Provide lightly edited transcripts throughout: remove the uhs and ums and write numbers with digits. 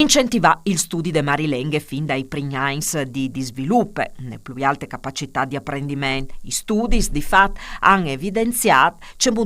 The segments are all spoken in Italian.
incentiva il studi de marilenghe fin dai primi anni di sviluppo, ne più alte capacità di apprendimento. I studi, di fatto, hanno evidenziato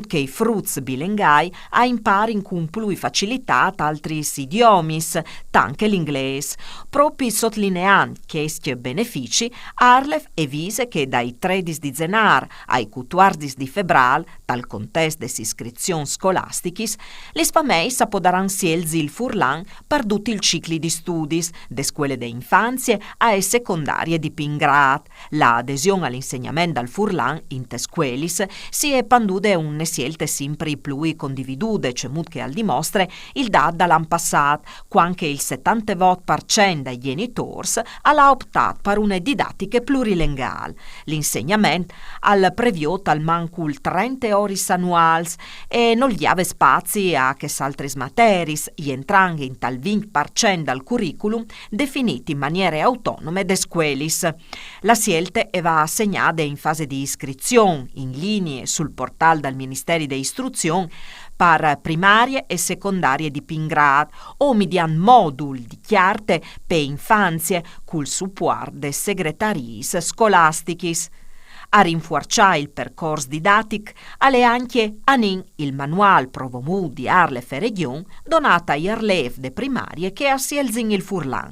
che i frutti bilingai a impari con più facilità altri idiomi, anche l'inglese. Proprio sottolineando questi benefici, Arlef evise che dai 13 di Zenar ai 14 di febbraio, dal contesto delle iscrizioni scolastiche, le famiglie sapranno scelti il furlan per tutti i cicli di studi, da scuole di infanzie a secondarie di Pingrat. L'adesione all'insegnamento al furlan in te scuole si è pandude un scelte sempre più condividude, che al dimostre il dat dall'anno passato, quando il 78% dei genitori ha optato per una didattica plurilinguale. L'insegnamento al previot al mancul 30 ore annuali e non gli ave spazi a che altre materie, entrando in tal 20% dal curriculum definiti in maniere autonome de scuelis. La scelta va assegnata in fase di iscrizione in linee sul portale del Ministero dell'Istruzione per primarie e secondarie di Pingrat o mediante moduli di chiarte per infanzie col supporto de segretaries scolastichis. A rinforciare il percorso didattico alle anche anin il manuale provomu di Arlef e Region donata ai arlev de primarie che assielzin il furlan.